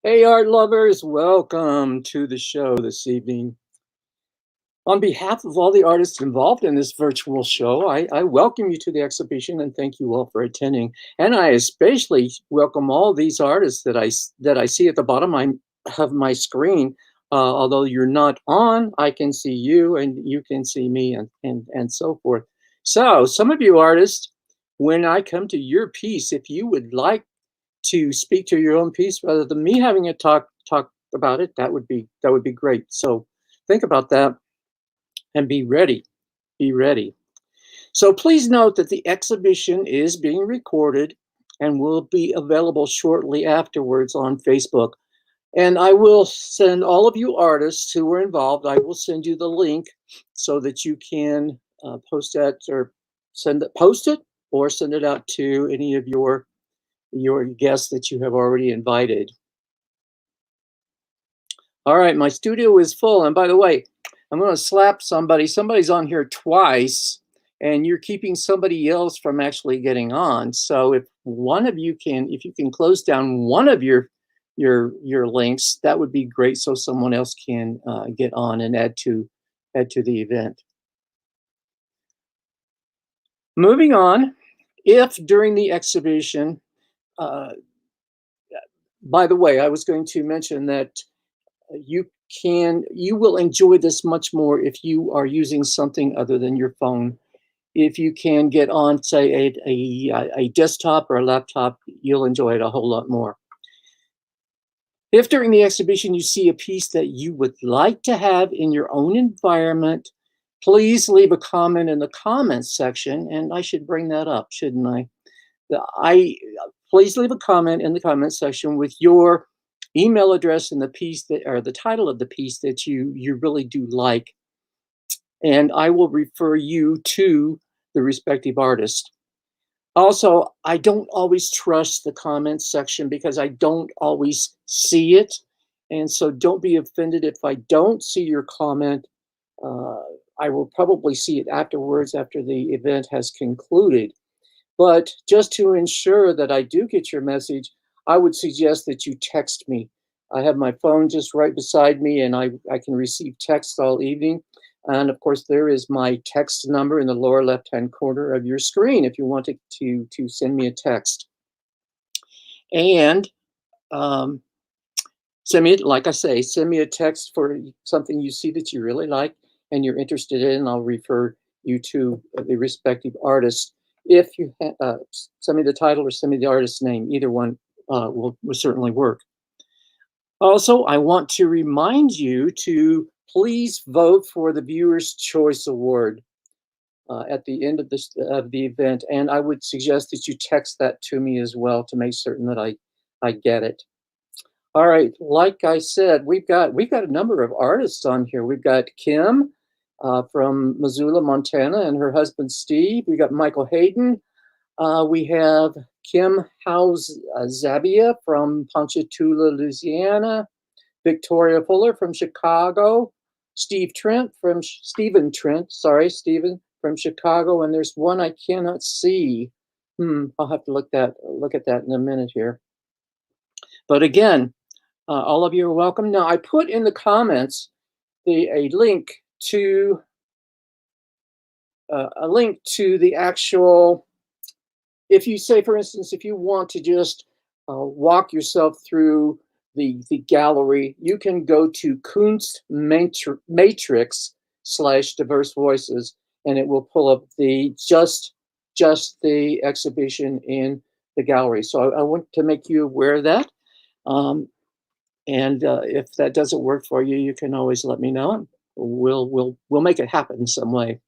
Hey, art lovers, welcome to the show this evening. On behalf of all the artists involved in this virtual show, I welcome you to the exhibition and thank you all for attending. And I especially welcome all these artists that I see at the bottom of my screen. Although you're not on, I can see you and you can see me and so forth. So, some of you artists, when I come to your piece, if you would like to speak to your own piece rather than me having a talk about it, that would be great. So think about that and be ready. Be ready. So please note that the exhibition is being recorded and will be available shortly afterwards on Facebook. And I will send all of you artists who were involved, I will send you the link so that you can post that or post it or send it out to any of your guests that you have already invited. All right, my studio is full. And by the way, I'm going to slap somebody. Somebody's on here twice, and you're keeping somebody else from actually getting on. So if you can close down one of your links, that would be great. So someone else can get on and add to the event. Moving on, if during the exhibition, uh, by the way, I was going to mention that you will enjoy this much more if you are using something other than your phone. If you can get on, say, a desktop or a laptop, you'll enjoy it a whole lot more. If during the exhibition you see a piece that you would like to have in your own environment, please leave a comment in the comments section. And I should bring that up, shouldn't I? I Please leave a comment in the comment section with your email address and the piece that or the title of the piece that you really do like, and I will refer you to the respective artist. Also, I don't always trust the comments section because I don't always see it, and so don't be offended if I don't see your comment. Uh, I will probably see it afterwards after the event has concluded. But just to ensure that I do get your message, I would suggest that you text me. I have my phone just right beside me, and I can receive text all evening. And of course, there is my text number in the lower left-hand corner of your screen if you want to send me a text. And um, send me, like I say, send me a text for something you see that you really like and you're interested in. And I'll refer you to the respective artist. If you send me the title or send me the artist's name, either one will certainly work. Also, I want to remind you to please vote for the Viewer's Choice Award at the end of the event, and I would suggest that you text that to me as well to make certain that I get it. All right, like I said, we've got a number of artists on here. We've got Kim from Missoula, Montana, and her husband Steve. We got Michael Hayden. We have Kim House Zabia from Ponchatoula, Louisiana. Victoria Fuller from Chicago. Stephen Trent. Sorry, Stephen from Chicago. And there's one I cannot see. I'll have to look at that in a minute here. But again, all of you are welcome. Now, I put in the comments a link to the actual. If you say, for instance, if you want to just walk yourself through the gallery, you can go to Kunst Matrix /diverse voices, and it will pull up the just the exhibition in the gallery. So I want to make you aware of that. And if that doesn't work for you, you can always let me know. We'll make it happen in some way.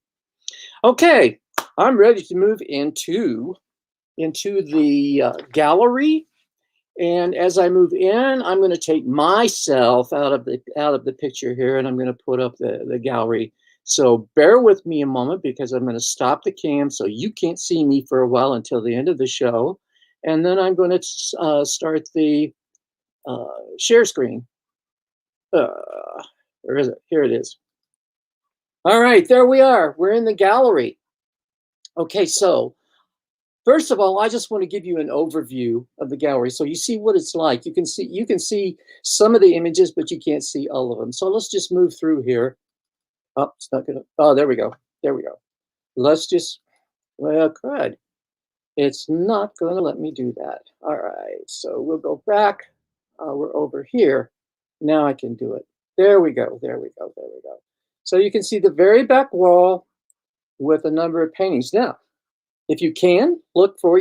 Okay, I'm ready to move into the gallery. And as I move in, I'm going to take myself out of the picture here, and I'm going to put up the gallery. So bear with me a moment because I'm going to stop the cam so you can't see me for a while until the end of the show, and then I'm going to start the share screen. Where is it? Here it is. All right, there we are. We're in the gallery. Okay, so First of all, I just want to give you an overview of the gallery so you see what it's like. You can see some of the images, but you can't see all of them. So let's just move through here. Oh, it's not gonna. Oh, there we go. There we go. Let's just. Well, crud. It's not going to let me do that. All right. So we'll go back. We're over here. Now I can do it. There we go. There we go. There we go. So you can see the very back wall with a number of paintings. Now, if you can look for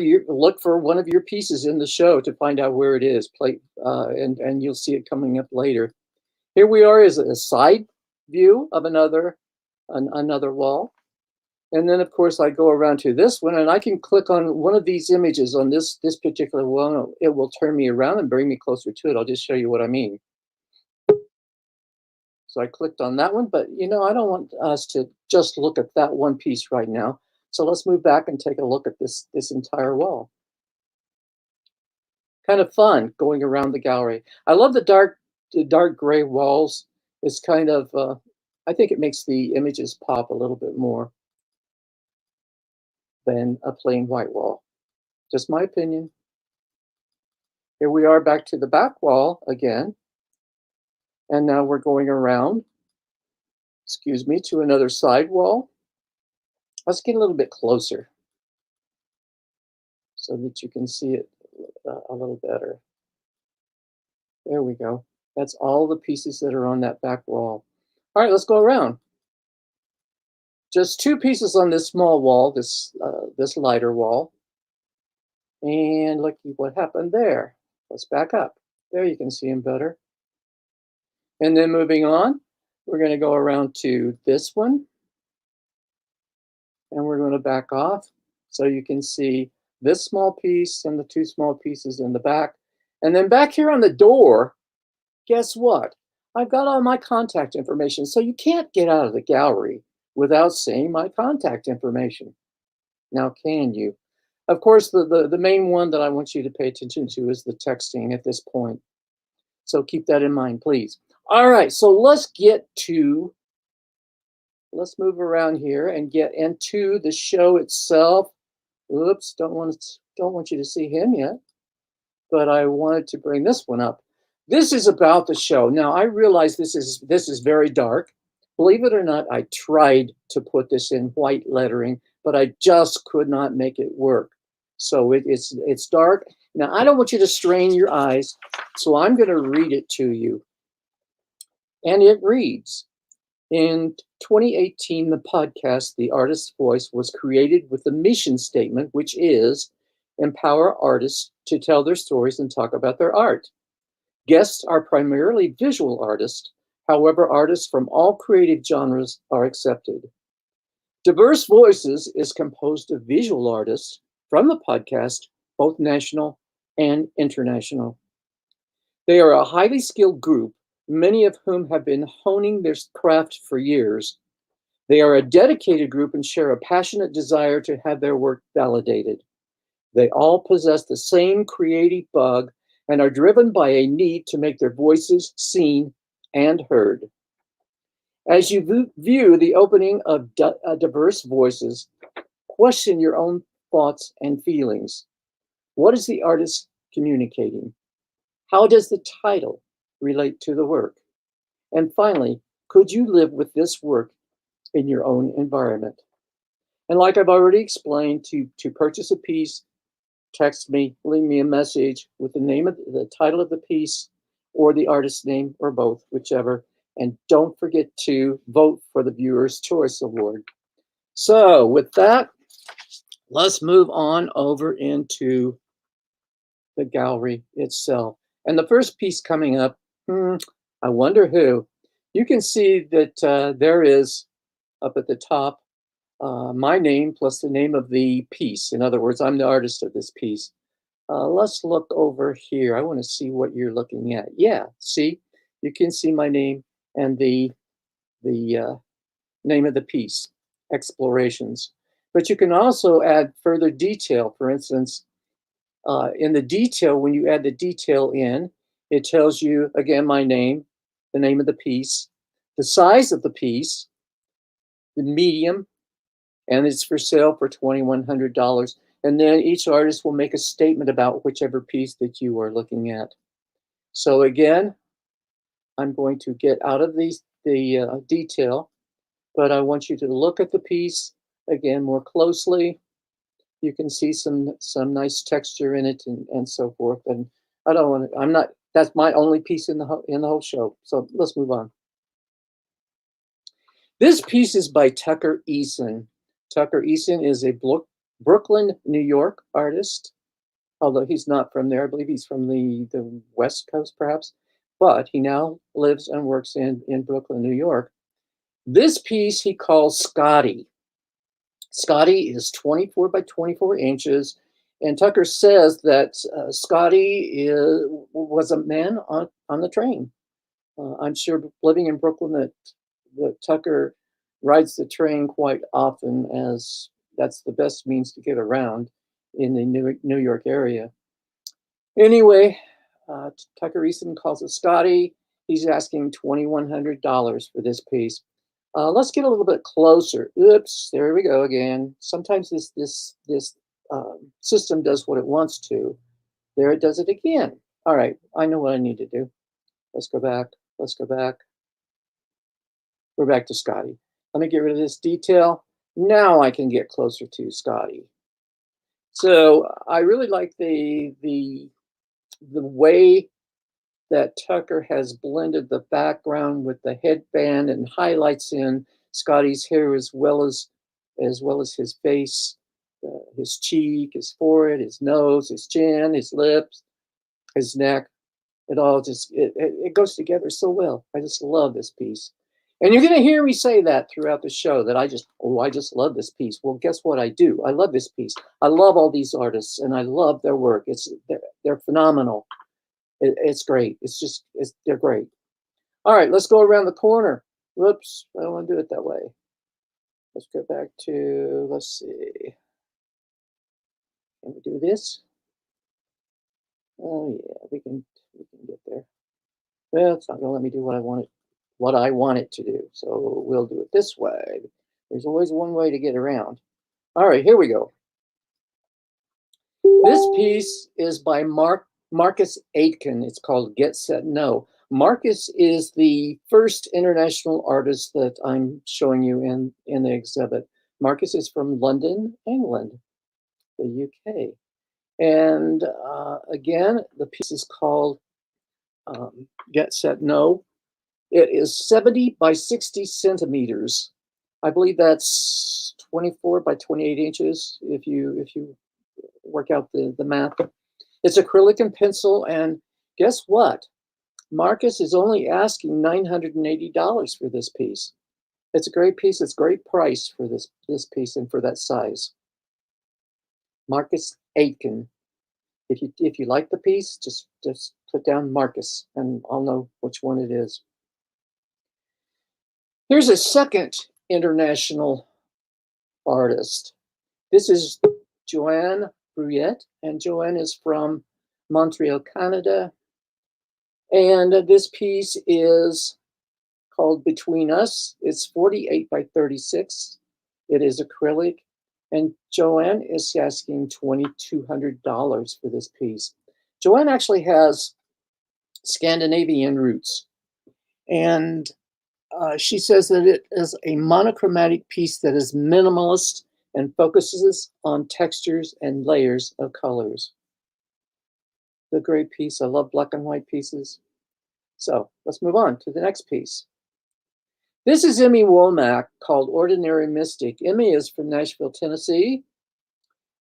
one of your pieces in the show to find out where it is, and you'll see it coming up later. Here we are as a side view of another wall, and then of course I go around to this one, and I can click on one of these images on this particular one. It will turn me around and bring me closer to it. I'll just show you what I mean. So I clicked on that one, but I don't want us to just look at that one piece right now. So let's move back and take a look at this entire wall. Kind of fun going around the gallery. I love the dark gray walls. It's kind of, I think it makes the images pop a little bit more than a plain white wall. Just my opinion. Here we are back to the back wall again. And now we're going around, excuse me, to another side wall. Let's get a little bit closer so that you can see it a little better. There we go. That's all the pieces that are on that back wall. All right, let's go around. Just two pieces on this small wall, this lighter wall. And look what happened there. Let's back up. There you can see them better. And then moving on, we're going to go around to this one. And we're going to back off so you can see this small piece and the two small pieces in the back. And then back here on the door, guess what? I've got all my contact information. So you can't get out of the gallery without seeing my contact information. Now, can you? Of course, the main one that I want you to pay attention to is the texting at this point. So keep that in mind, please. All right, so let's move around here and get into the show itself. Oops, don't want you to see him yet, but I wanted to bring this one up. This is about the show. Now, I realize this is very dark. Believe it or not, I tried to put this in white lettering, but I just could not make it work. So it's dark. Now, I don't want you to strain your eyes, so I'm going to read it to you. And it reads, in 2018, the podcast, The Artist's Voice, was created with the mission statement, which is empower artists to tell their stories and talk about their art. Guests are primarily visual artists. However, artists from all creative genres are accepted. Diverse Voices is composed of visual artists from the podcast, both national and international. They are a highly skilled group, many of whom have been honing their craft for years. They are a dedicated group and share a passionate desire to have their work validated. They all possess the same creative bug and are driven by a need to make their voices seen and heard. As you view the opening of Diverse Voices, question your own thoughts and feelings. What is the artist communicating? How does the title relate to the work? And finally, could you live with this work in your own environment? And like I've already explained, to purchase a piece, text me, leave me a message with the title of the piece or the artist's name or both, whichever. And don't forget to vote for the Viewer's Choice Award. So with that, let's move on over into the gallery itself. And the first piece coming up, I wonder who. You can see that there is up at the top my name plus the name of the piece. In other words, I'm the artist of this piece. Let's look over here. I want to see what you're looking at. Yeah, see, you can see my name and the name of the piece, Explorations. But you can also add further detail. For instance, in the detail, when you add the detail in, it tells you, again, my name, the name of the piece, the size of the piece, the medium, and it's for sale for $2,100. And then each artist will make a statement about whichever piece that you are looking at. So again, I'm going to get out of the detail, but I want you to look at the piece again more closely. You can see some nice texture in it and so forth. And I don't want to, I'm not, that's my only piece in the whole show. So let's move on. This piece is by Tucker Eason. Tucker Eason is a Brooklyn, New York artist, although he's not from there. I believe he's from the West Coast, perhaps, but he now lives and works in Brooklyn, New York. This piece he calls Scotty. Scotty is 24 by 24 inches, and Tucker says that Scotty was a man on the train. I'm sure living in Brooklyn that Tucker rides the train quite often, as that's the best means to get around in the New York area. Anyway, Tucker Eason calls it Scotty. He's asking $2,100 for this piece. Let's get a little bit closer. Oops, there we go again. Sometimes this system does what it wants to. There it does it again. All right, I know what I need to do. Let's go back. Let's go back. We're back to Scotty. Let me get rid of this detail. Now I can get closer to Scotty. So I really like the way that Tucker has blended the background with the headband and highlights in Scotty's hair as well as his face, his cheek, his forehead, his nose, his chin, his lips, his neck. It all just it goes together so well. I just love this piece. And you're going to hear me say that throughout the show, that I just love this piece. Well, guess what I do? I love this piece. I love all these artists, and I love their work. They're phenomenal. It's great. They're great. All right, let's go around the corner. Whoops, I don't want to do it that way. Let's go back to, let's see. Can we do this? Oh yeah, we can get there. Well, it's not going to let me do what I want it to do. So we'll do it this way. There's always one way to get around. All right, here we go. This piece is by Marcus Aitken. It's called Get Set No. Marcus is the first international artist that I'm showing you in the exhibit. Marcus is from London, England, the UK. And again, the piece is called Get Set No. It is 70 by 60 centimeters. I believe that's 24 by 28 inches if you work out the math. It's acrylic and pencil, and guess what? Marcus is only asking $980 for this piece. It's a great piece. It's a great price for this piece and for that size. Marcus Aitken. If you like the piece, just put down Marcus, and I'll know which one it is. Here's a second international artist. This is Joanne Bruyette, and Joanne is from Montreal, Canada. And this piece is called Between Us. It's 48 by 36. It is acrylic. And Joanne is asking $2,200 for this piece. Joanne actually has Scandinavian roots. And she says that it is a monochromatic piece that is minimalist and focuses on textures and layers of colors. The great piece. I love black and white pieces. So let's move on to the next piece. This is Emmy Womack, called Ordinary Mystic. Emmy is from Nashville, Tennessee.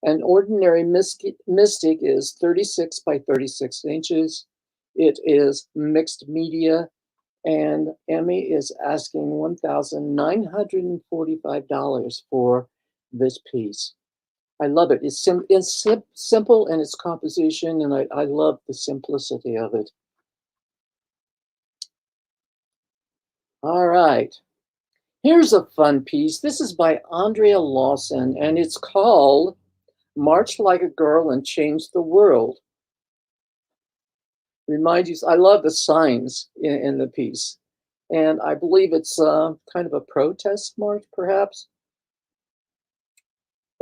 And Ordinary Mystic is 36 by 36 inches. It is mixed media. And Emmy is asking $1,945 for this piece. I love it. It's simple in its composition, and I love the simplicity of it. All right. Here's a fun piece. This is by Andrea Lawson, and it's called March Like a Girl and Change the World. Remind you, I love the signs in the piece. And I believe it's kind of a protest march, perhaps.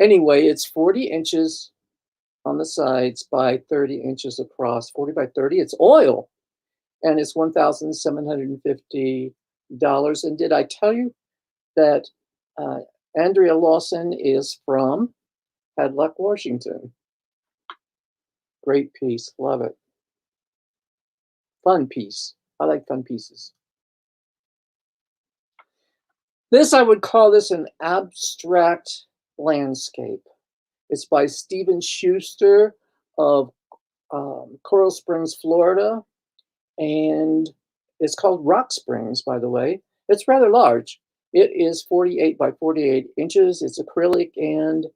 Anyway, it's 40 inches on the sides by 30 inches across. 40 by 30. It's oil, and it's $1,750. And did I tell you that uh, Andrea Lawson is from Hadlock, Washington? Great piece. Love it. Fun piece. I like fun pieces. This, I would call this an abstract landscape. It's by Stephen Schuster of Coral Springs, Florida. And it's called Rock Springs, by the way. It's rather large. It is 48 by 48 inches. It's acrylic, and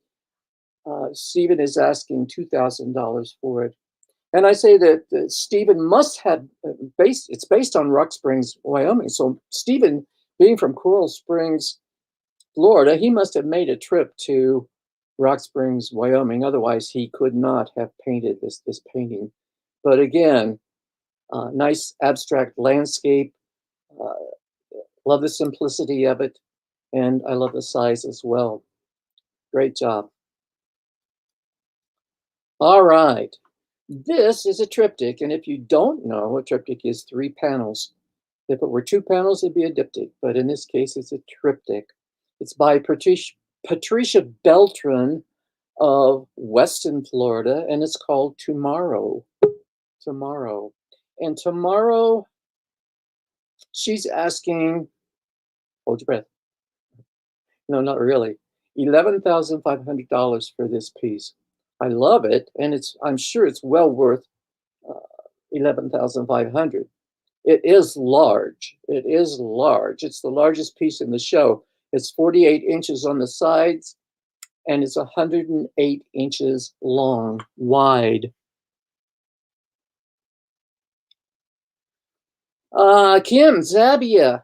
Stephen is asking $2,000 for it. And I say that Stephen must have it's based on Rock Springs, Wyoming. So Stephen, being from Coral Springs, Florida, he must have made a trip to Rock Springs, Wyoming. Otherwise, he could not have painted this painting. But again, nice abstract landscape. Uh, love the simplicity of it, and I love the size as well. Great job. All right. This is a triptych, and if you don't know, a triptych is 3 panels. If it were 2 panels, it'd be a diptych, but in this case, it's a triptych. It's by Patricia Beltran of Weston, Florida, and it's called Tomorrow. Tomorrow. And tomorrow, she's asking, hold your breath. No, not really. $11,500 for this piece. I love it, and I'm sure it's well worth uh, 11,500. It is large. It is large. It's the largest piece in the show. It's 48 inches on the sides, and it's 108 inches long, wide. Kim Zabia.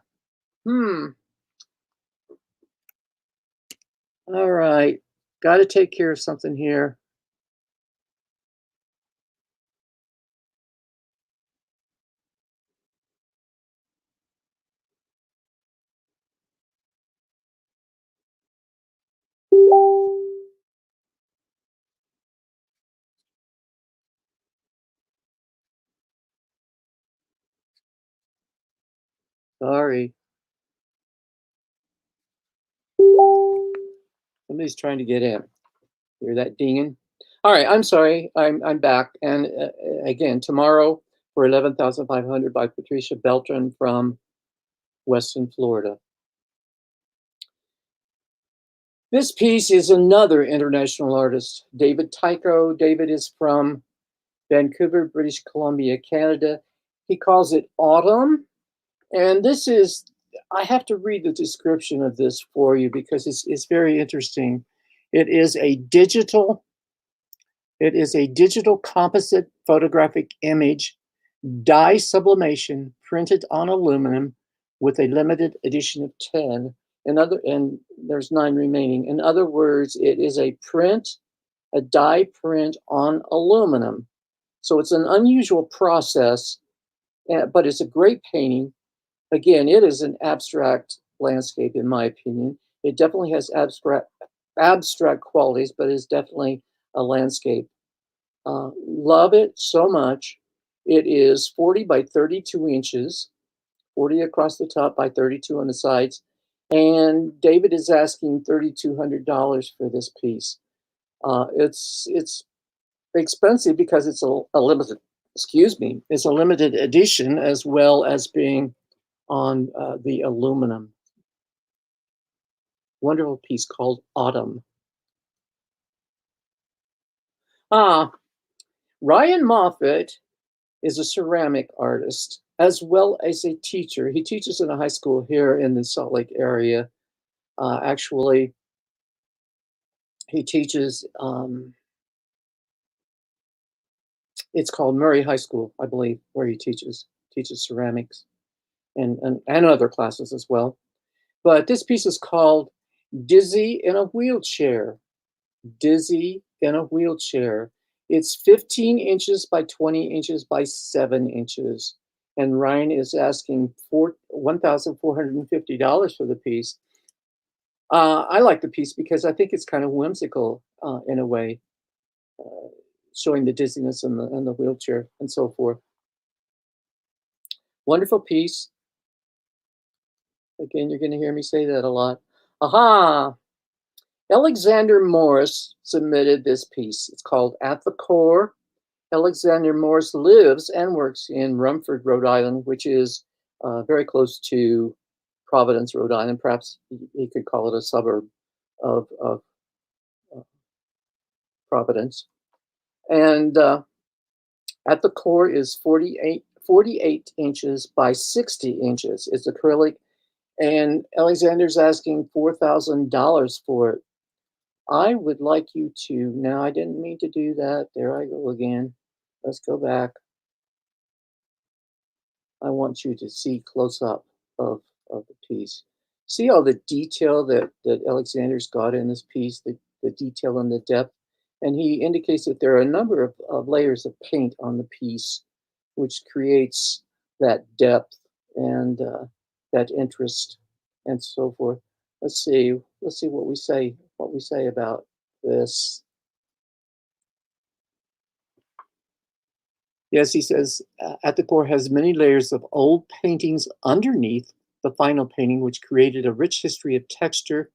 All right. Got to take care of something here. Sorry. Somebody's trying to get in. Hear that dinging? All right, I'm sorry. I'm back. And again, tomorrow for 11,500 by Patricia Beltran from Weston, Florida. This piece is another international artist, David Tycho. David is from Vancouver, British Columbia, Canada. He calls it Autumn. And this is, I have to read the description of this for you because it's very interesting. It is a digital composite photographic image, dye sublimation, printed on aluminum with a limited edition of 10. And there's 9 remaining. In other words, it is a dye print on aluminum. So it's an unusual process, but it's a great painting. Again, it is an abstract landscape, in my opinion. It definitely has abstract qualities, but it's definitely a landscape. Love it so much. It is 40 by 32 inches, 40 across the top by 32 on the sides. And David is asking $3,200 for this piece. It's expensive because it's a limited, it's a limited edition as well as being on the aluminum. Wonderful piece called Autumn. Ryan Moffat is a ceramic artist as well as a teacher. He teaches in a high school here in the Salt Lake area. Actually, he teaches, it's called Murray High School, I believe, where he teaches ceramics and other classes as well. But this piece is called Dizzy in a Wheelchair. Dizzy in a Wheelchair. It's 15 inches by 20 inches by 7 inches. And Ryan is asking $1,450 for the piece. I like the piece because I think it's kind of whimsical in a way, uh, showing the dizziness and the wheelchair and so forth. Wonderful piece. Again, you're going to hear me say that a lot. Aha! Alexander Morris submitted this piece. It's called At the Core. Alexander Morris lives and works in Rumford, Rhode Island, which is very close to Providence, Rhode Island. Perhaps you could call it a suburb of Providence. And at the core is 48 inches by 60 inches. It's acrylic. And Alexander's asking $4,000 for it. I would like you to, now I didn't mean to do that. There I go again. Let's go back. I want you to see close up of the piece. See all the detail that Alexander's got in this piece, the detail and the depth. And he indicates that there are a number of layers of paint on the piece, which creates that depth and that interest and so forth. Let's see what we say about this. Yes, he says, at the core has many layers of old paintings underneath the final painting, which created a rich history of texture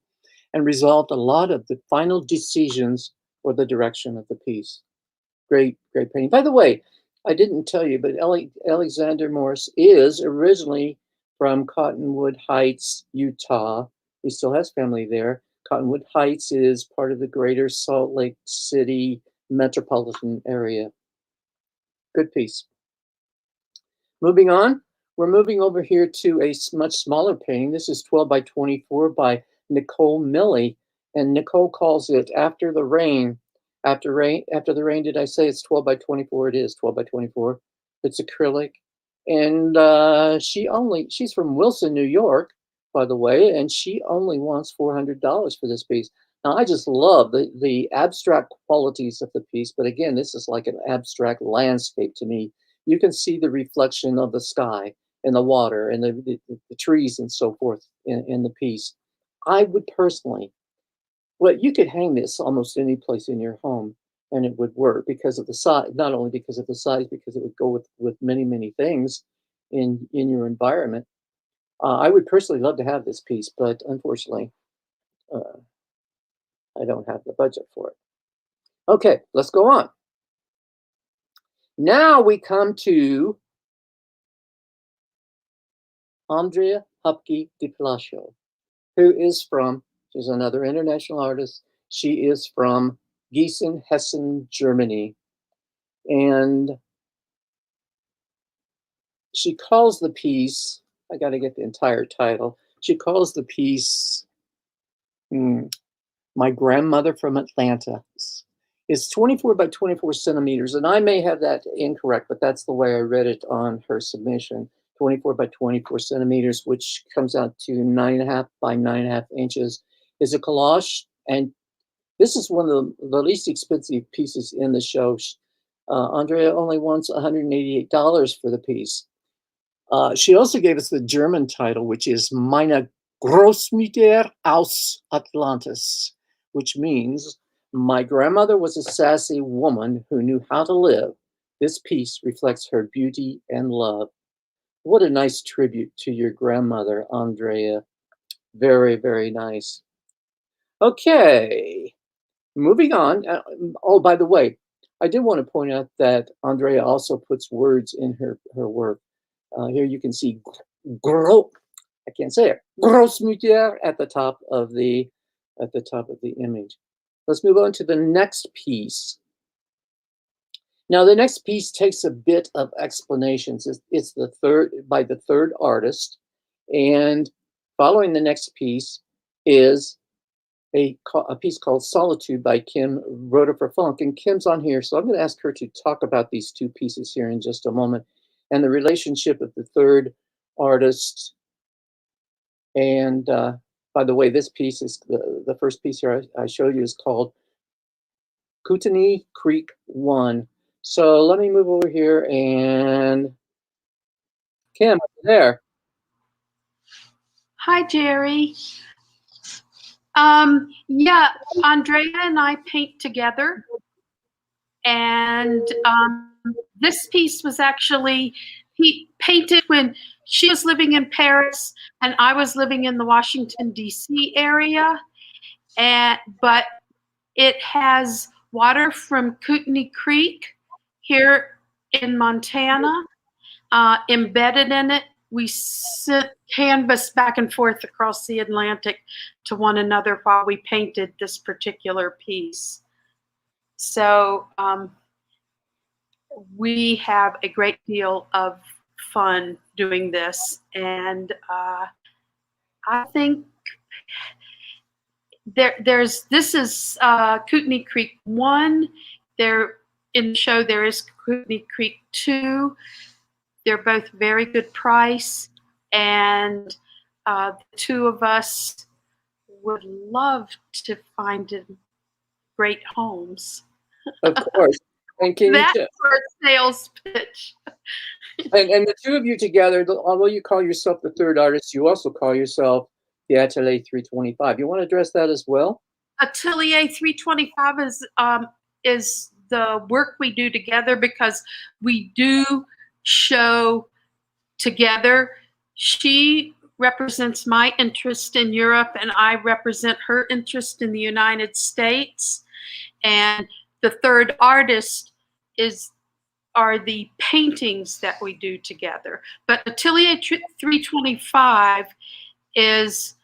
and resolved a lot of the final decisions for the direction of the piece. Great, great painting. By the way, I didn't tell you, but Alexander Morris is originally from Cottonwood Heights, Utah. He still has family there. Cottonwood Heights is part of the greater Salt Lake City metropolitan area. Good piece. Moving on, we're moving over here to a much smaller painting. This is 12 by 24 by Nicole Milley. And Nicole calls it After the Rain. After the rain, did I say it's 12 by 24? It is 12 by 24. It's acrylic. And she's from Wilson, New York, by the way, and she only wants $400 for this piece. Now, I just love the abstract qualities of the piece, but again, this is like an abstract landscape to me. You can see the reflection of the sky and the water and the trees and so forth in the piece. I would personally, well, you could hang this almost any place in your home and it would work because of the size, not only because of the size, because it would go with many, many things in your environment. I would personally love to have this piece, but unfortunately, uh, I don't have the budget for it. Okay, let's go on. Now we come to Andrea Hupke de Palacio, who is from, she's another international artist. She is from Gießen, Hessen, Germany. And she calls the piece, I got to get the entire title. She calls the piece My Grandmother from Atlanta. It's 24 by 24 centimeters, and I may have that incorrect, but that's the way I read it on her submission. 24 by 24 centimeters, which comes out to 9.5 by 9.5 inches, is a collage. And this is one of the least expensive pieces in the show. Andrea only wants $188 for the piece. She also gave us the German title, which is Meine Großmutter aus Atlantis, which means my grandmother was a sassy woman who knew how to live. This piece reflects her beauty and love. What a nice tribute to your grandmother, Andrea. Very, very nice. Okay, moving on. Oh, by the way, I did want to point out that Andrea also puts words in her work. Here you can see I can't say it. Großmutter at the top of the image. Let's move on to the next piece. Now, the next piece takes a bit of explanations. It's the third artist, and following the next piece is a piece called Solitude by Kim Rodefer Funk, and Kim's on here, so I'm going to ask her to talk about these two pieces here in just a moment, and the relationship of the third artist. And by the way, this piece is the first piece here I showed you is called Kootenai Creek 1. So let me move over here and Kim, there. Hi, Jerry. Yeah, Andrea and I paint together, and this piece was actually he painted when she was living in Paris and I was living in the Washington D.C. area, but it has water from Kootenai Creek here in Montana embedded in it. We sent canvas back and forth across the Atlantic to one another while we painted this particular piece. So we have a great deal of fun doing this, and I think this is Kootenai Creek 1. There in the show there is Kootenai Creek 2. They're both very good price, and the two of us would love to find great homes. Of course. And can That's you for a sales pitch. and the two of you together, although you call yourself the third artist, you also call yourself the Atelier 325. You want to address that as well? Atelier 325 is the work we do together because we do show together. She represents my interest in Europe and I represent her interest in the United States. And the third artist are the paintings that we do together. But Atelier 325 is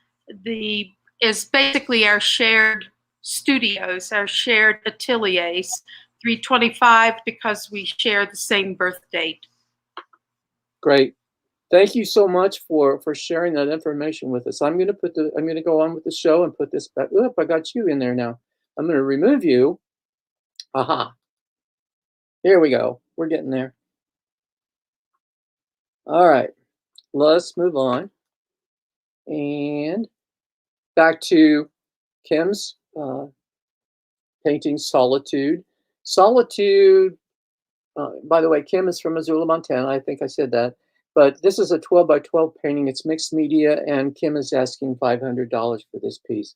basically our shared studios, our shared ateliers. 325 because we share the same birth date. Great. Thank you so much for sharing that information with us. I'm going to go on with the show and put this back. Oop, I got you in there now. I'm going to remove you. Aha. Here we go. We're getting there. All right. Let's move on. And back to Kim's painting Solitude. Solitude, by the way, Kim is from Missoula, Montana. I think I said that. But this is a 12 by 12 painting. It's mixed media, and Kim is asking $500 for this piece.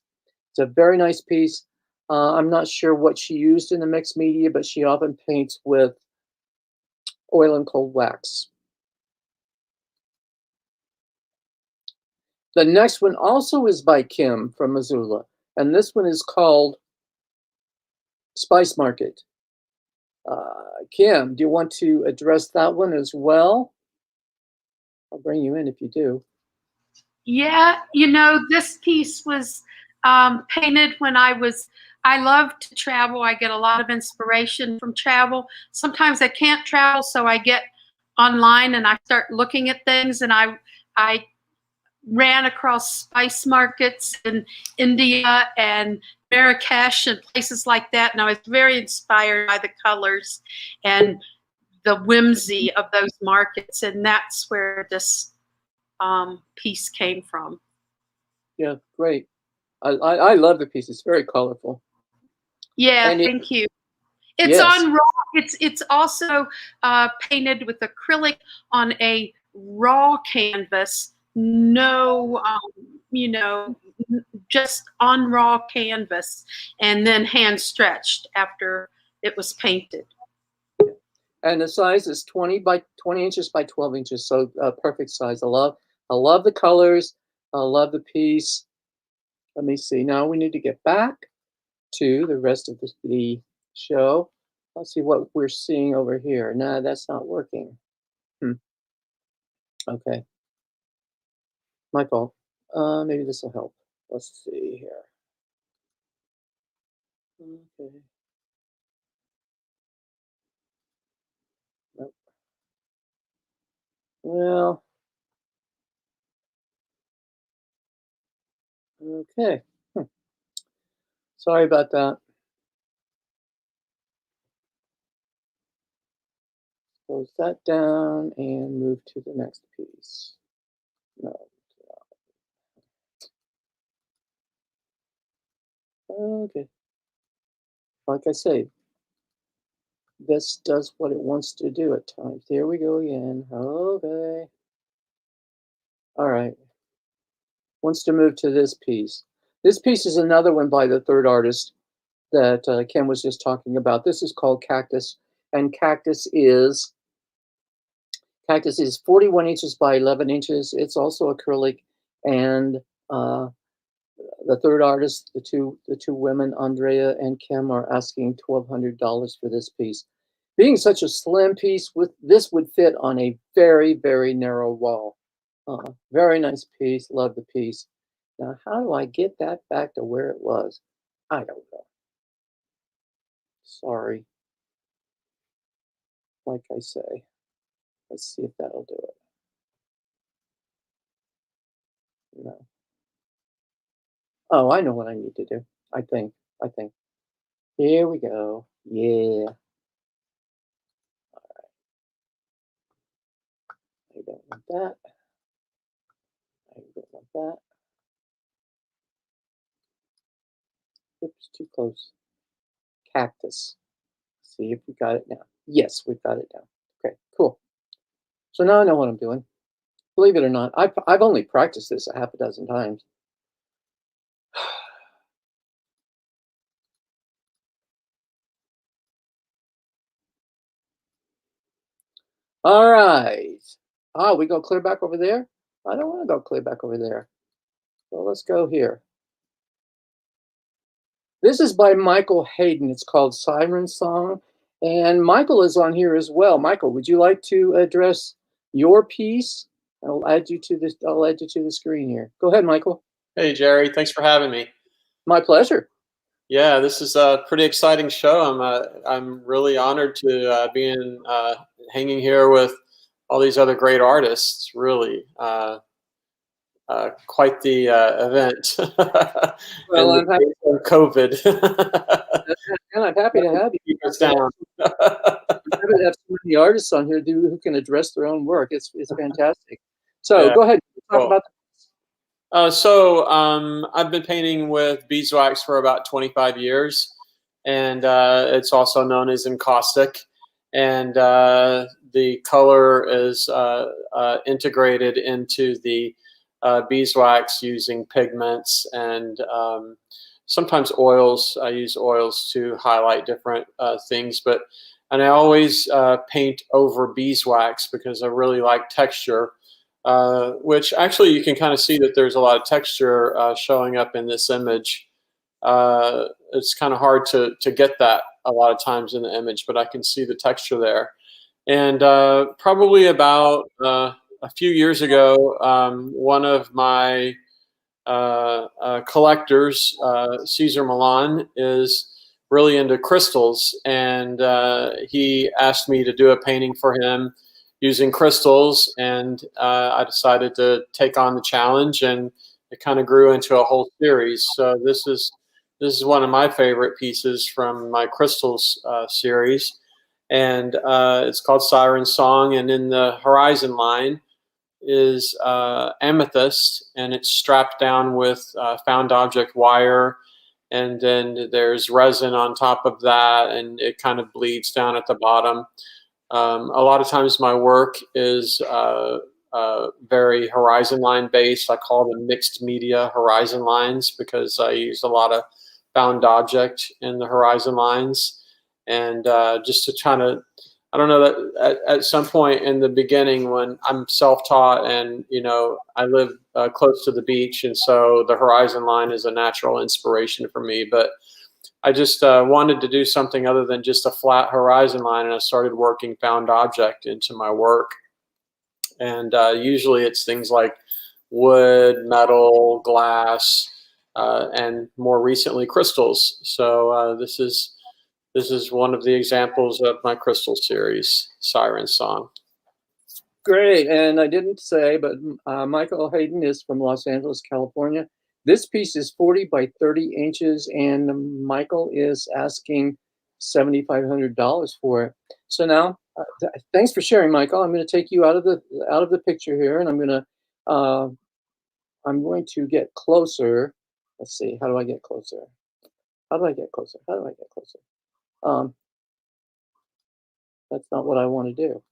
It's a very nice piece. I'm not sure what she used in the mixed media, but she often paints with oil and cold wax. The next one also is by Kim from Missoula, and this one is called Spice Market. Kim, do you want to address that one as well? I'll bring you in if you do. Yeah, this piece was painted when I love to travel. I get a lot of inspiration from travel. Sometimes I can't travel, so I get online and I start looking at things, and I ran across spice markets in India and Marrakesh and places like that, and I was very inspired by the colors and the whimsy of those markets, and that's where this piece came from. Yeah, great. I love the piece. It's very colorful. Yeah, thank you. It's on raw. It's also painted with acrylic on a raw canvas. No, just on raw canvas, and then hand stretched after it was painted. And the size is 20 inches by 12 inches, so perfect size. I love the colors. I love the piece. Let me see. Now we need to get back to the rest of the show. Let's see what we're seeing over here. Nah, that's not working. Okay. My fault. Maybe this will help. Let's see here. Okay. Nope. Well, okay. Sorry about that. Close that down and move to the next piece. No. Okay. Like I say, this does what it wants to do at times. Here we go again. Okay. All right. Wants to move to this piece. This piece is another one by the third artist that Ken was just talking about. This is called Cactus, and Cactus is 41 inches by 11 inches. It's also acrylic, and the third artist, the two women, Andrea and Kim, are asking $1,200 for this piece. Being such a slim piece, this would fit on a very, very narrow wall. Very nice piece. Love the piece. Now, how do I get that back to where it was? I don't know. Sorry. Like I say, let's see if that'll do it. No. Oh, I know what I need to do. I think. Here we go. Yeah. I don't want that. I don't want that. Oops, too close. Cactus. See if we got it now. Yes, we've got it now. Okay, cool. So now I know what I'm doing. Believe it or not, I've only practiced this a half a dozen times. All right. Oh, we go clear back over there? I don't want to go clear back over there. So let's go here. This is by Michael Hayden. It's called Siren Song. And Michael is on here as well. Michael, would you like to address your piece? I'll add you to the screen here. Go ahead, Michael. Hey, Jerry. Thanks for having me. My pleasure. Yeah, this is a pretty exciting show. I'm really honored to be hanging here with all these other great artists. Really, quite the event. Well, and I'm happy. COVID. And I'm happy to have you. Keep us down. I'm happy to have so many artists on here who can address their own work. It's fantastic. So Yeah, go ahead. Talk cool. about. I've been painting with beeswax for about 25 years, and it's also known as encaustic. And the color is integrated into the beeswax using pigments and sometimes oils. I use oils to highlight different things, and I always paint over beeswax because I really like texture. Which actually you can kind of see that there's a lot of texture showing up in this image. It's kind of hard to get that a lot of times in the image, but I can see the texture there. And probably about a few years ago, one of my collectors, Cesar Milan, is really into crystals, and he asked me to do a painting for him using crystals, and I decided to take on the challenge, and it kind of grew into a whole series. So this is one of my favorite pieces from my crystals series, and it's called Siren Song. And in the horizon line is amethyst, and it's strapped down with found object wire, and then there's resin on top of that, and it kind of bleeds down at the bottom. A lot of times my work is very horizon line based. I call them mixed media horizon lines because I use a lot of found object in the horizon lines. And just to try to, I don't know, that at some point in the beginning when I'm self-taught and, I live close to the beach, and so the horizon line is a natural inspiration for me. But I just wanted to do something other than just a flat horizon line, and I started working found object into my work. And usually it's things like wood, metal, glass, and more recently crystals. So this is one of the examples of my crystal series, Siren Song. Great. And I didn't say, but Michael Hayden is from Los Angeles, California. This piece is 40 by 30 inches, and Michael is asking $7,500 for it. So now, thanks for sharing, Michael. I'm going to take you out of the picture here, and I'm going to get closer. Let's see. How do I get closer? That's not what I want to do.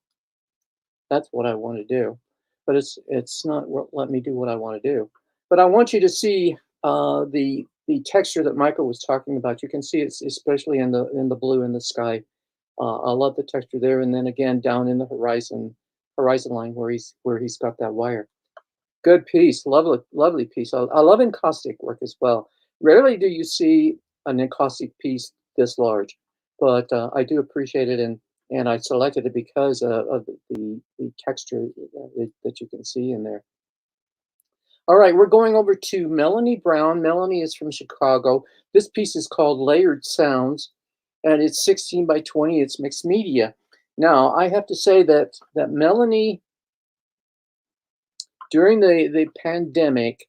That's what I want to do, but it's not let me do what I want to do. But I want you to see the texture that Michael was talking about. You can see it's especially in the blue in the sky. I love the texture there, and then again down in the horizon line where he's got that wire. Good piece, lovely piece. I love encaustic work as well. Rarely do you see an encaustic piece this large, but I do appreciate it, and I selected it because of the texture that you can see in there. All right, we're going over to Melanie Brown. Melanie is from Chicago. This piece is called Layered Sounds, and it's 16 by 20. It's mixed media. Now, I have to say that Melanie, during the pandemic,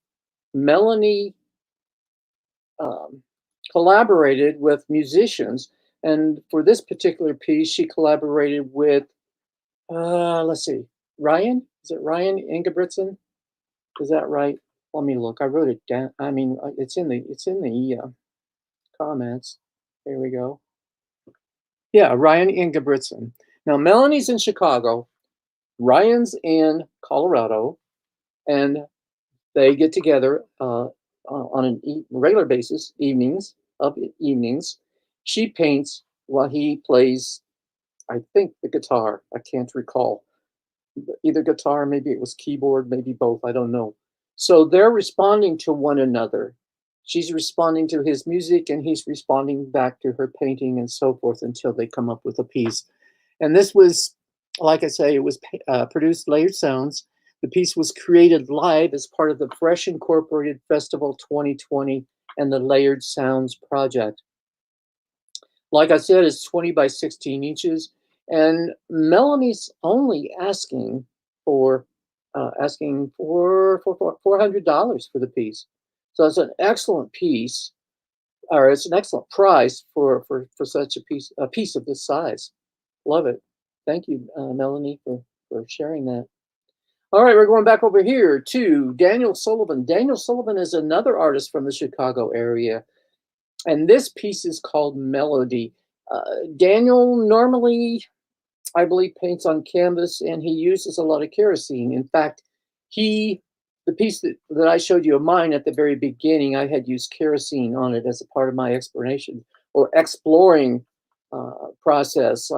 Melanie collaborated with musicians, and for this particular piece, she collaborated with, let's see, Ryan? Is it Ryan Ingebrigtsen? Is that right? Let me look. I wrote it down. I mean, it's in the comments. Here we go. Yeah, Ryan Ingebrigtsen. Now, Melanie's in Chicago. Ryan's in Colorado, and they get together on a regular basis, evenings. She paints while he plays, I think, the guitar. I can't recall. Either guitar, maybe it was keyboard, maybe both. I don't know. So they're responding to one another. She's responding to his music, and he's responding back to her painting, and so forth until they come up with a piece. And this was, like I say, it was produced Layered Sounds. The piece was created live as part of the Fresh Incorporated Festival 2020 and the Layered Sounds project. Like I said, it's 20 by 16 inches, and Melanie's only asking for $400 for the piece. So it's an excellent piece, or it's an excellent price for such a piece of this size. Love it. Thank you, Melanie, for sharing that. All right, we're going back over here to Daniel Sullivan. Daniel Sullivan is another artist from the Chicago area, and this piece is called Melody. Daniel normally, I believe, paints on canvas, and he uses a lot of kerosene. In fact, the piece that I showed you of mine at the very beginning, I had used kerosene on it as a part of my exploration or exploring process.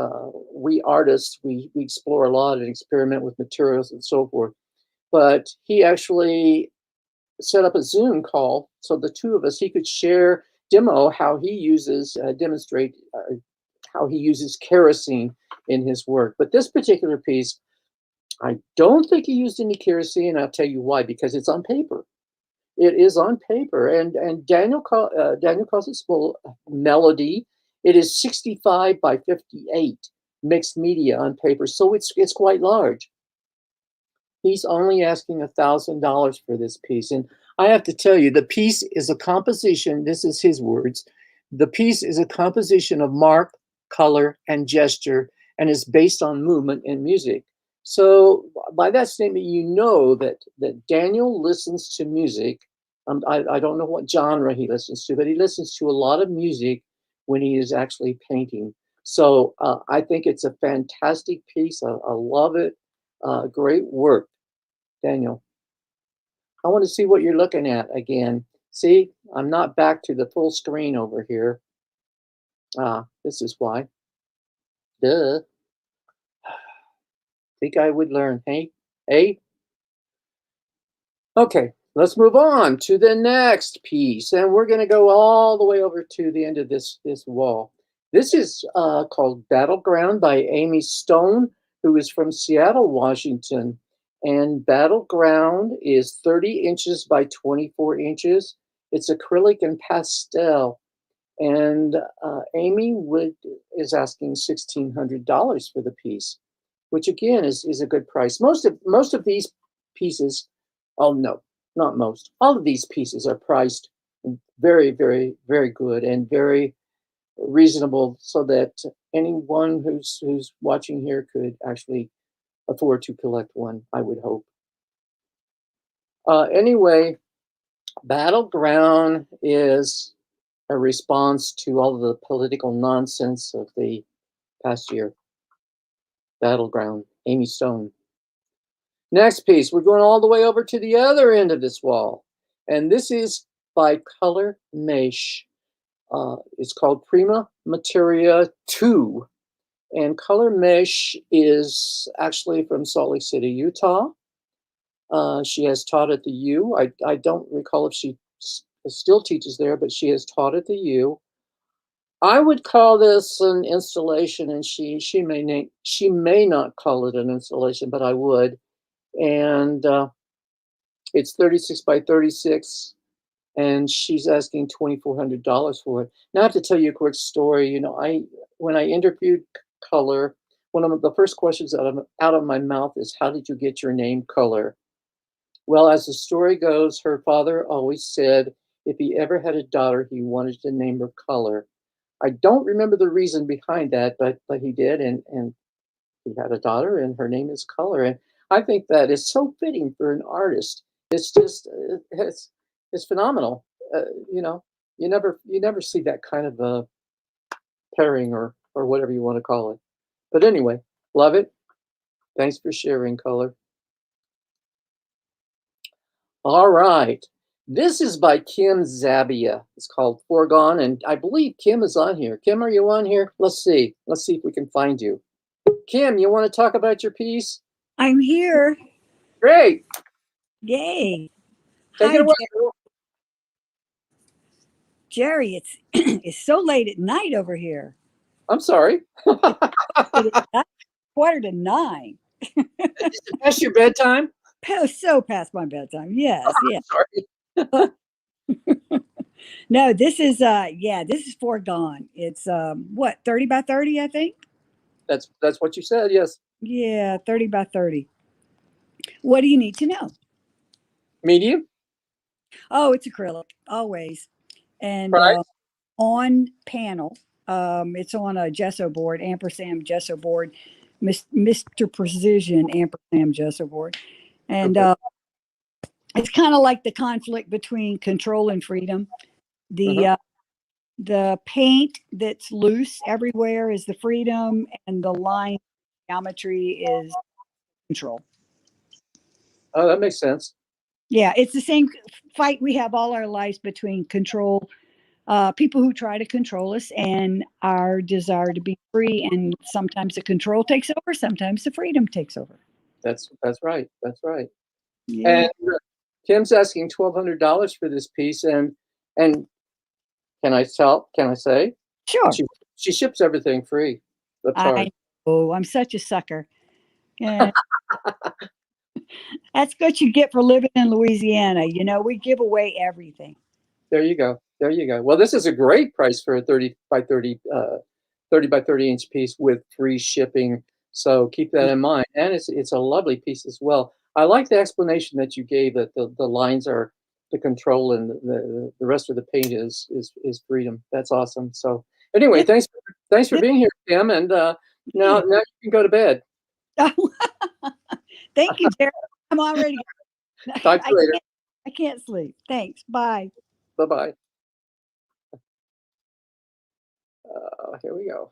We artists, we explore a lot and experiment with materials and so forth. But he actually set up a Zoom call so the two of us, he could demonstrate how he uses kerosene in his work. But this particular piece, I don't think he used any kerosene. I'll tell you why, because it's on paper. It is on paper, and Daniel calls it Melody. It is 65 by 58 mixed media on paper, so it's quite large. He's only asking $1,000 for this piece, and I have to tell you, the piece is a composition. This is his words. The piece is a composition of mark, color, and gesture, and is based on movement and music. So by that statement, you know that Daniel listens to music. I don't know what genre he listens to, but he listens to a lot of music when he is actually painting. So I think it's a fantastic piece. I love it. Great work, Daniel. I want to see what you're looking at again. See, I'm not back to the full screen over here. This is why. Duh. Think I would learn, hey? Hey? Okay, let's move on to the next piece. And we're going to go all the way over to the end of this wall. This is called Battleground by Amy Stone, who is from Seattle, Washington. And Battleground is 30 inches by 24 inches. It's acrylic and pastel. And Amy is asking $1,600 for the piece, which again is a good price. Most of these pieces, oh no, not most. All of these pieces are priced very, very, very good and very reasonable, so that anyone who's watching here could actually afford to collect one, I would hope. Anyway, Battleground is a response to all of the political nonsense of the past year. Battleground, Amy Stone. Next piece, we're going all the way over to the other end of this wall. And this is by Color Mesh. It's called Prima Materia 2. And Color Mesh is actually from Salt Lake City, Utah. She has taught at the U. I don't recall if she still teaches there, but she has taught at the U. I would call this an installation, and she may not call it an installation, but I would. And it's 36 by 36, and she's asking $2,400 for it. Now I have to tell you a quick story. You know, when I interviewed Color, one of the first questions out of my mouth is, "How did you get your name, Color?" Well, as the story goes, her father always said if he ever had a daughter, he wanted to name her Color. I don't remember the reason behind that, but he did, and he had a daughter, and her name is Color. And I think that is so fitting for an artist. It's just it's phenomenal. You know, you never see that kind of a pairing or whatever you want to call it. But anyway, love it. Thanks for sharing, Color. All right. This is by Kim Zabia. It's called Foregone, and I believe Kim is on here. Kim, are you on here? Let's see. Let's see if we can find you. Kim, you want to talk about your piece? I'm here. Great. Yay. Take Hi, it away. Jerry. It's it's so late at night over here. I'm sorry. It is 8:45. Is it past your bedtime? So past my bedtime. Yes, yeah. Sorry. No, this is this is Foregone. It's what, 30 by 30, I think? That's what you said, yes. Yeah, 30 by 30. What do you need to know? Medium? Oh, it's acrylic, always. And Price? on panel, it's on a gesso board, ampersand gesso board, Mr. Precision ampersand gesso board. And Okay. it's kind of like the conflict between control and freedom. The paint that's loose everywhere is the freedom, and the line geometry is control. Oh, that makes sense. Yeah, it's the same fight we have all our lives between control, people who try to control us, and our desire to be free. And sometimes the control takes over, sometimes the freedom takes over. That's right. That's right. Yeah. And Kim's asking $1,200 for this piece, and can I say? Sure. She ships everything free. I'm such a sucker. Yeah. That's what you get for living in Louisiana. You know, we give away everything. There you go. There you go. Well, this is a great price for a 30 by 30 inch piece with free shipping. So keep that in mind. And it's a lovely piece as well. I like the explanation that you gave, that the lines are the control and the rest of the paint is freedom. That's awesome. So anyway, thanks for being here, Kim. And now you can go to bed. Thank you, Jerry. I'm already. Talk to you later. I can't sleep. Thanks. Bye. Bye-bye. Here we go.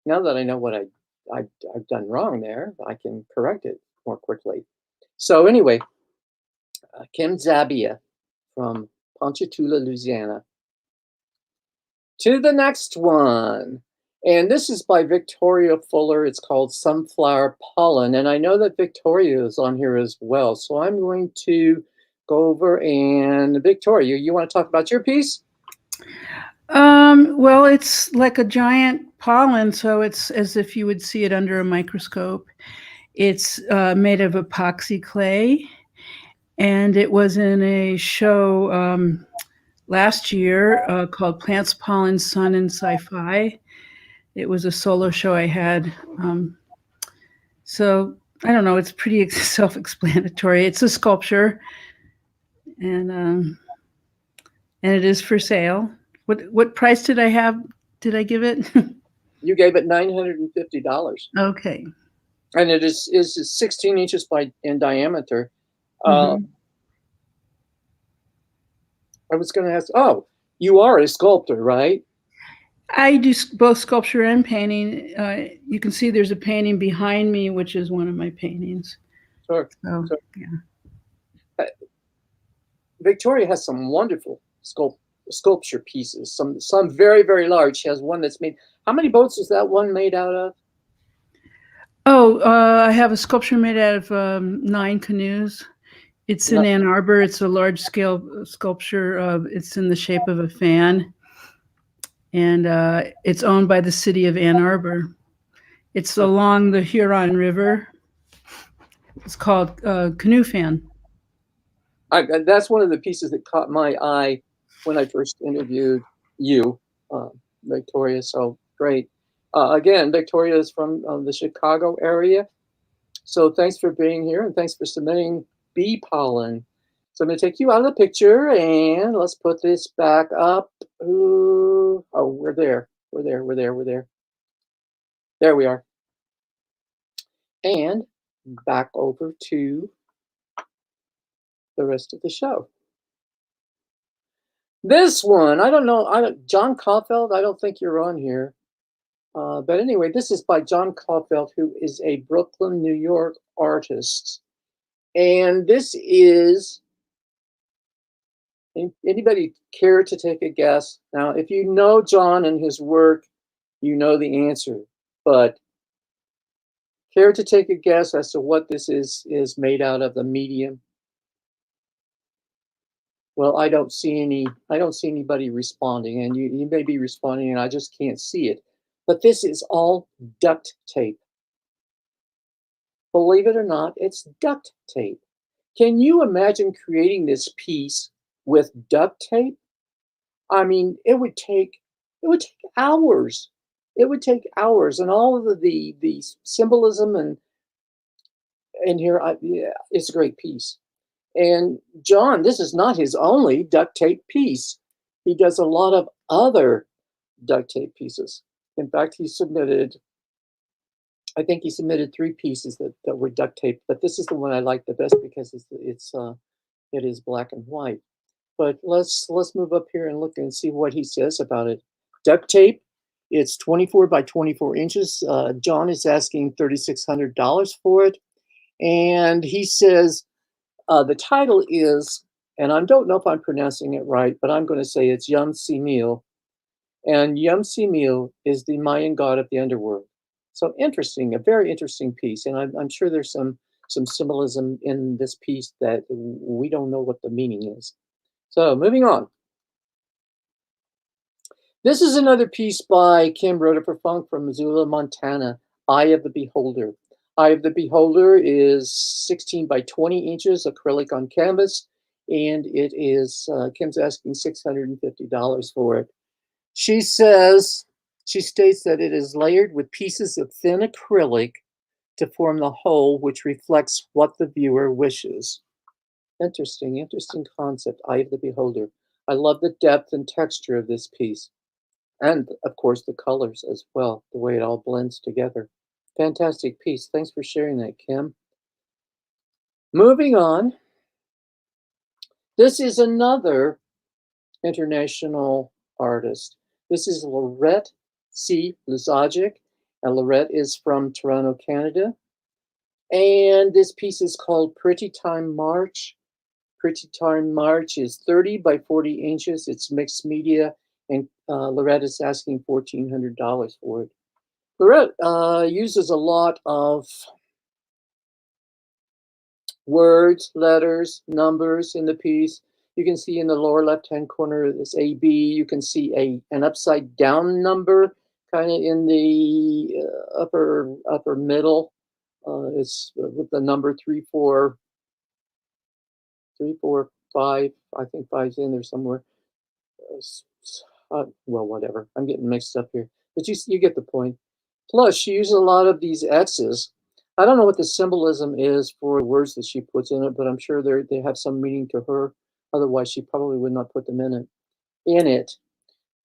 Now that I know what I've done wrong there, I can correct it more quickly. So anyway, Kim Zabia from Ponchatoula, Louisiana. To the next one. And this is by Victoria Fuller. It's called Sunflower Pollen. And I know that Victoria is on here as well. So I'm going to go over, and Victoria, you want to talk about your piece? Well, it's like a giant pollen, so it's as if you would see it under a microscope. It's made of epoxy clay, and it was in a show last year called Plants, Pollen, Sun, and Sci-Fi. It was a solo show I had. So I don't know, it's pretty self-explanatory. It's a sculpture, and it is for sale. What price did I have? Did I give it? You gave it $950. Okay. And it is 16 inches in diameter. Mm-hmm. I was going to ask, you are a sculptor, right? I do both sculpture and painting. You can see there's a painting behind me, which is one of my paintings. Sure. So, sure. Yeah. Victoria has some wonderful sculpture pieces. Some very, very large. She has one that's made. How many boats is that one made out of? Oh, I have a sculpture made out of 9 canoes. It's in Ann Arbor. It's a large-scale sculpture. It's in the shape of a fan, and it's owned by the city of Ann Arbor. It's along the Huron River. It's called Canoe Fan. That's one of the pieces that caught my eye when I first interviewed you, Victoria. So great. Again, Victoria is from the Chicago area. So thanks for being here and thanks for submitting bee pollen. So I'm going to take you out of the picture and let's put this back up. Ooh, oh, we're there. We're there. We're there. We're there. There we are. And back over to the rest of the show. This one, I don't know. John Caulfield, I don't think you're on here. But anyway, this is by John Caulfield, who is a Brooklyn, New York artist. And this is, anybody care to take a guess? Now, if you know John and his work, you know the answer. But care to take a guess as to what this is made out of, the medium? Well, I don't see anybody responding, and you may be responding, and I just can't see it. But this is all duct tape. Believe it or not, it's duct tape. Can you imagine creating this piece with duct tape? I mean, it would take hours. It would take hours, and all of the symbolism and here, yeah, it's a great piece. And John, this is not his only duct tape piece. He does a lot of other duct tape pieces. In fact, I think he submitted 3 pieces that were duct tape, but this is the one I like the best because it is black and white. But let's move up here and look and see what he says about it. Duct tape, it's 24 by 24 inches. John is asking $3,600 for it. And he says, the title is, and I don't know if I'm pronouncing it right, but I'm going to say it's Yum Simil. And Yum Simil is the Mayan god of the underworld. So interesting, a very interesting piece. And I'm sure there's some symbolism in this piece that we don't know what the meaning is. So moving on. This is another piece by Kim Roder-Funk from Missoula, Montana, Eye of the Beholder. Eye of the Beholder is 16 by 20 inches acrylic on canvas, and it is, Kim's asking $650 for it. She states that it is layered with pieces of thin acrylic to form the whole, which reflects what the viewer wishes. Interesting concept, Eye of the Beholder. I love the depth and texture of this piece. And of course the colors as well, the way it all blends together. Fantastic piece. Thanks for sharing that, Kim. Moving on. This is another international artist. This is Lorette C Lubaz, and Lorette is from Toronto, Canada. And this piece is called Pretty Time March. Pretty Time March is 30 by 40 inches. It's mixed media, and Lorette is asking $1,400 for it. Lorette uses a lot of words, letters, numbers in the piece. You can see in the lower left-hand corner this AB. You can see an upside down number kind of in the upper middle. It's with the number 345. I think 5's in there somewhere. Well, whatever. I'm getting mixed up here, but you get the point. Plus, she uses a lot of these X's. I don't know what the symbolism is for words that she puts in it, but I'm sure they have some meaning to her. Otherwise, she probably would not put them in it.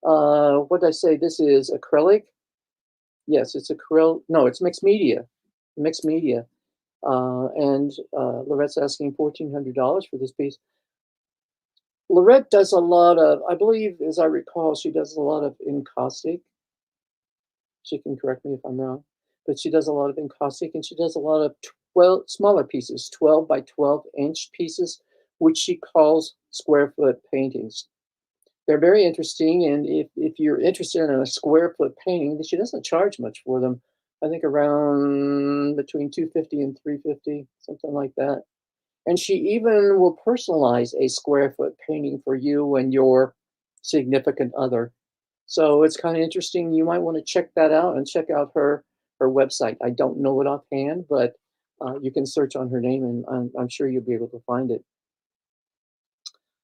What did I say? This is acrylic. Yes, it's acrylic. No, it's mixed media. Mixed media. And Lorette's asking $1,400 for this piece. Lorette does a lot of, I believe, as I recall, she does a lot of encaustic. She can correct me if I'm wrong, but she does a lot of encaustic, and she does a lot of smaller pieces, 12 by 12 inch pieces which she calls square foot paintings. They're very interesting, and if you're interested in a square foot painting, she doesn't charge much for them. I think around between 250 and 350, something like that. And she even will personalize a square foot painting for you and your significant other. So it's kind of interesting. You might want to check that out and check out her website. I don't know it offhand, but you can search on her name, and I'm sure you'll be able to find it.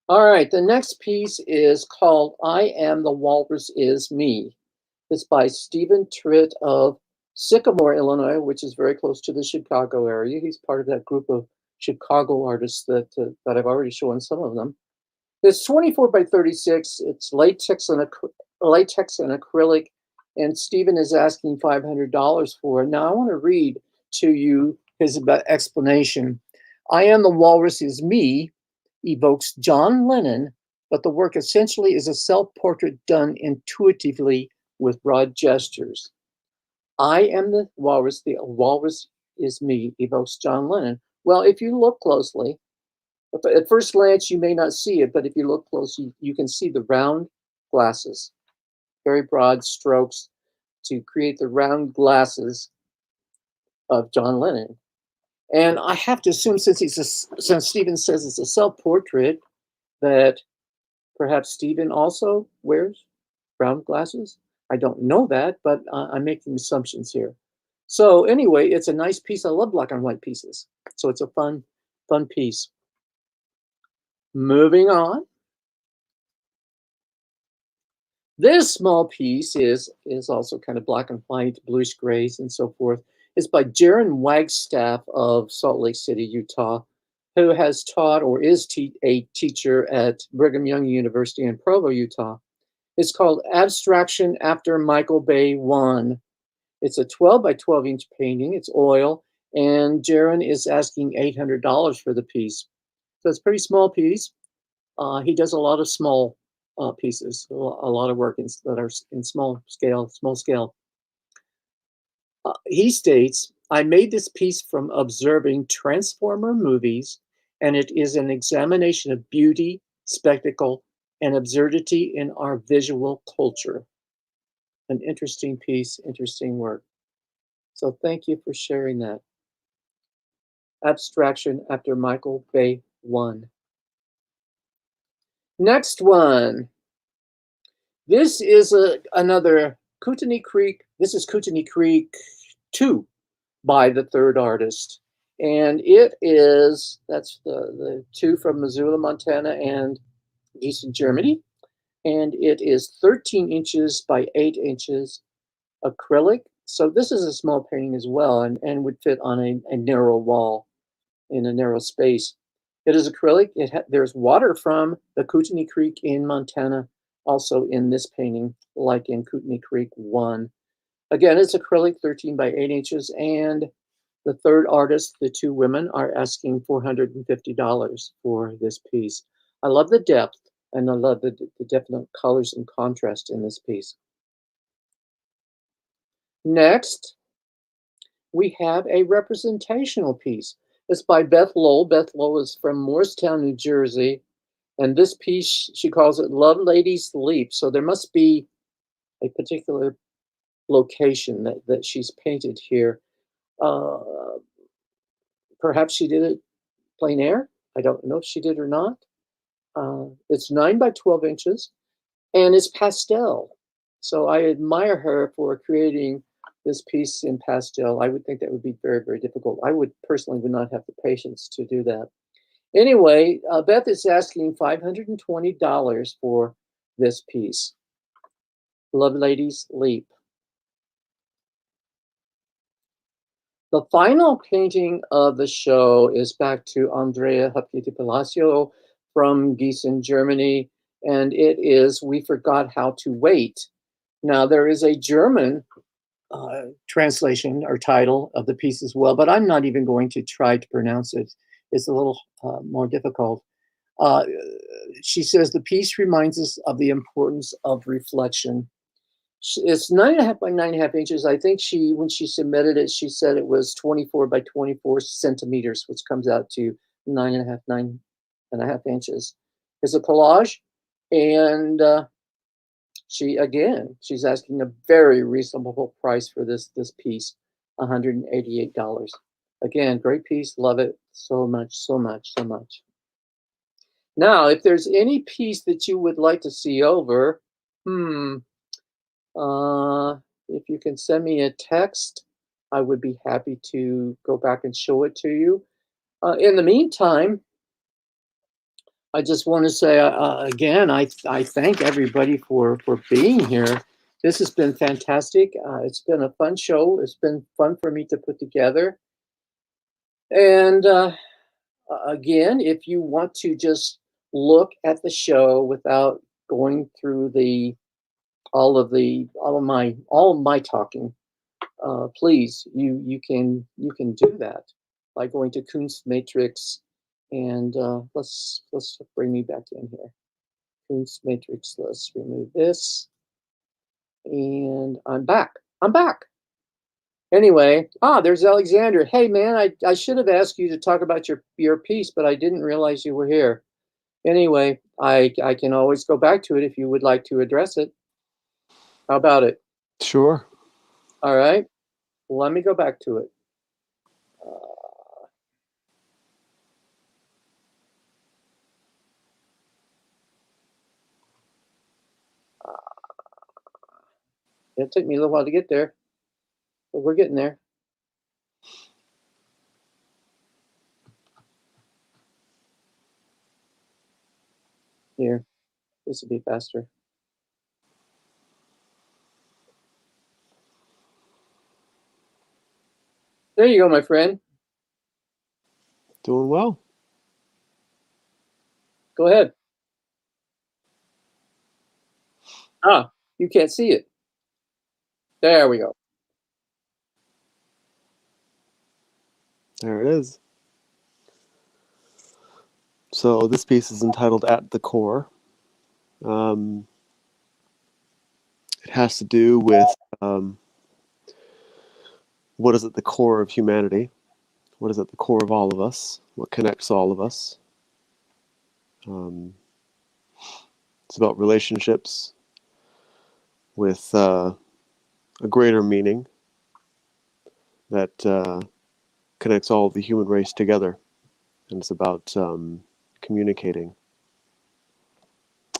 All right, the next piece is called I Am the Walrus Is Me. It's by Stephen Tritt of Sycamore, Illinois, which is very close to the Chicago area. He's part of that group of Chicago artists that I've already shown some of them. It's 24 by 36. It's latex and acrylic, and Stephen is asking $500 for it. Now I want to read to you his explanation. I Am the Walrus Is Me evokes John Lennon, but the work essentially is a self-portrait done intuitively with broad gestures. I am the walrus is me evokes John Lennon. Well, if you look closely, at first glance you may not see it, but if you look closely, you can see the round glasses, very broad strokes to create the round glasses of John Lennon. And I have to assume, since Stephen says it's a self-portrait, that perhaps Stephen also wears round glasses. I don't know that, but I'm making assumptions here. So anyway, it's a nice piece. I love black and white pieces. So it's a fun piece. Moving on. This small piece is also kind of black and white, bluish grays and so forth. It's by Gerald Wagstaff of Salt Lake City, Utah, who has taught or is a teacher at Brigham Young University in Provo, Utah. It's called Abstraction After Michael Bay 1. It's a 12 by 12 inch painting. It's oil, and Jaron is asking $800 for the piece. So it's a pretty small piece. He does a lot of small pieces, a lot of work that are in small scale. He states, I made this piece from observing Transformer movies, and it is an examination of beauty, spectacle, and absurdity in our visual culture. An interesting piece, interesting work. So thank you for sharing that. Abstraction After Michael Bay 1. Next one. This is another Kootenai Creek. This is Kootenai Creek 2 by the third artist. And it is, that's the two from Missoula, Montana, and Gießen, Germany. And it is 13 inches by 8 inches acrylic. So this is a small painting as well, and would fit on a narrow wall in a narrow space. It is acrylic. There's water from the Kootenai Creek in Montana also in this painting, like in Kootenai Creek 1. Again, it's acrylic, 13 by 8 inches, and the third artist, the two women, are asking $450 for this piece. I love the depth, and I love the definite colors and contrast in this piece. Next, we have a representational piece. It's by Beth Lowell. Beth Lowell is from Morristown, New Jersey. And this piece, she calls it Love Ladies Leap. So there must be a particular location that she's painted here. Perhaps she did it plein air. I don't know if she did or not. It's 9 by 12 inches, and it's pastel. So I admire her for creating this piece in pastel. I would think that would be very, very difficult. I would not have the patience to do that. Anyway, Beth is asking $520 for this piece. Love Ladies Leap. The final painting of the show is back to Andrea Hapiti Palacio from Gießen, Germany, and it is We Forgot How to Wait. Now, there is a German translation or title of the piece as well, but I'm not even going to try to pronounce it. It's a little more difficult. She says the piece reminds us of the importance of reflection. It's 9.5 by 9.5 inches. I think when she submitted it, she said it was 24 by 24 centimeters, which comes out to 9.5 1.5 inches. It's a collage, and she's asking a very reasonable price for this piece, $188. Again, great piece, love it so much, so much, so much. Now, if there's any piece that you would like to see over, if you can send me a text, I would be happy to go back and show it to you. In the meantime, I just want to say again, I thank everybody for being here. This has been fantastic. It's been a fun show. It's been fun for me to put together. And again, if you want to just look at the show without going through all of my talking, please, you can do that by going to Kunst Matrix, and let's bring me back in here. Kunst Matrix. Let's remove this, and I'm back. Anyway, there's Alexander. Hey man, I should have asked you to talk about your piece, but I didn't realize you were here. Anyway, I can always go back to it if you would like to address it. How about it? Sure. All right. Let me go back to it. It took me a little while to get there, but we're getting there. Here, this will be faster. There you go, my friend. Doing well. Go ahead. You can't see it. There we go. There it is. So this piece is entitled At the Core. It has to do with what is at the core of humanity, what is at the core of all of us, what connects all of us. It's about relationships with a greater meaning that connects all of the human race together. And it's about communicating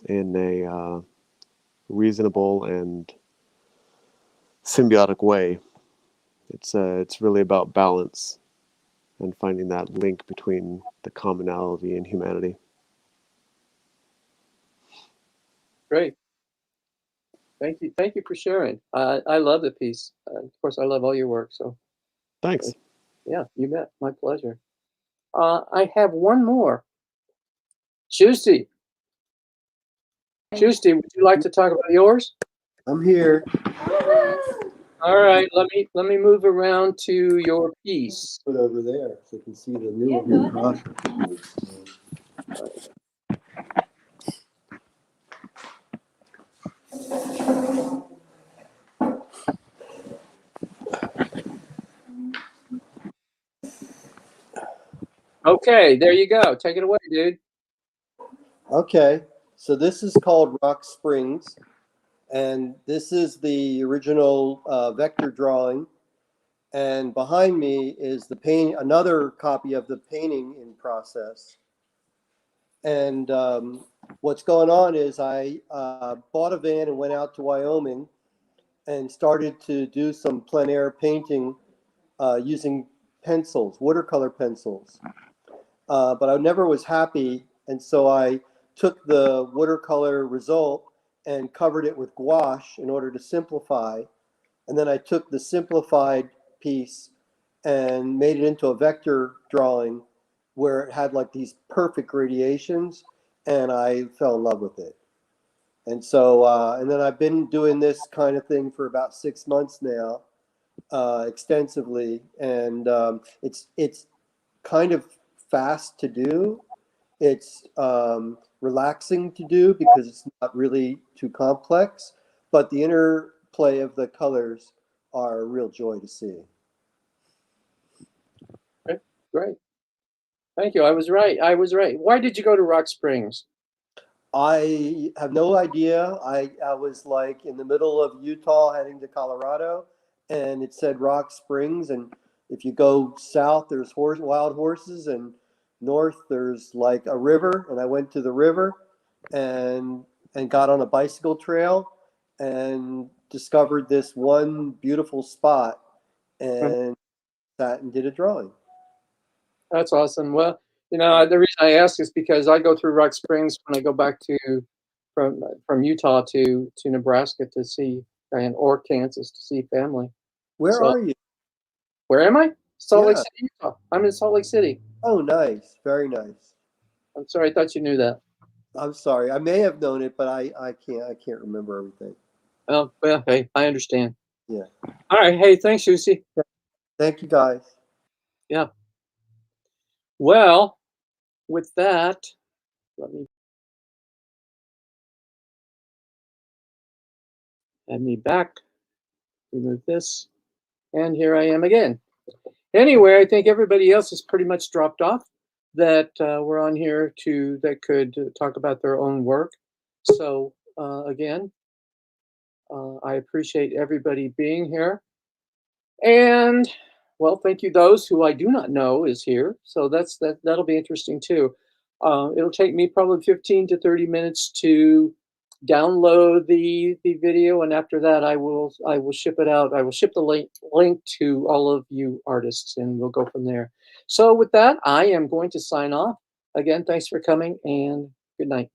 in a reasonable and symbiotic way. It's really about balance and finding that link between the commonality and humanity. Great. Thank you for sharing. I love the piece. Of course, I love all your work. So Thanks. Yeah, you bet. My pleasure. I have one more. Shusty, would you like to talk about yours? I'm here. All right, let me move around to your piece. Put over there so you can see the new one. Okay, there you go. Take it away, dude. Okay, so this is called Rock Springs, and this is the original vector drawing. And behind me is the paint, another copy of the painting in process. And what's going on is I bought a van and went out to Wyoming and started to do some plein air painting using pencils, watercolor pencils. But I never was happy, and so I took the watercolor result and covered it with gouache in order to simplify. And then I took the simplified piece and made it into a vector drawing where it had like these perfect gradations, and I fell in love with it. And so, and then I've been doing this kind of thing for about 6 months now, extensively, and it's kind of fast to do. It's relaxing to do because it's not really too complex, but the interplay of the colors are a real joy to see. Okay, great. Thank you. I was right. I was right. Why did you go to Rock Springs? I have no idea. I was like in the middle of Utah heading to Colorado, and it said Rock Springs. And if you go south, there's wild horses, and north there's like a river. And I went to the river, and got on a bicycle trail, and discovered this one beautiful spot, and sat and did a drawing. That's awesome. Well, you know, the reason I ask is because I go through Rock Springs when I go back to from Utah to Nebraska to see or Kansas to see family. Where So, are you? where am I? Salt Lake Yeah. City, Utah. I'm in Salt Lake City. Oh, nice. Very nice. I'm sorry, I thought you knew that. I'm sorry. I may have known it, but I can't remember everything. Oh, well, hey, I understand. Yeah. All right. Hey, thanks, Lucy. Thank you, guys. Yeah. Well, with that, let me add me back, remove this, and here I am again. Anyway, I think everybody else has pretty much dropped off that were on here that could talk about their own work. So again, I appreciate everybody being here. And well, thank you those who I do not know is here. So that'll be interesting too. It'll take me probably 15 to 30 minutes to download the video, and after that I will ship it out. I will ship the link to all of you artists, and we'll go from there. So with that, I am going to sign off. Again, thanks for coming, and good night.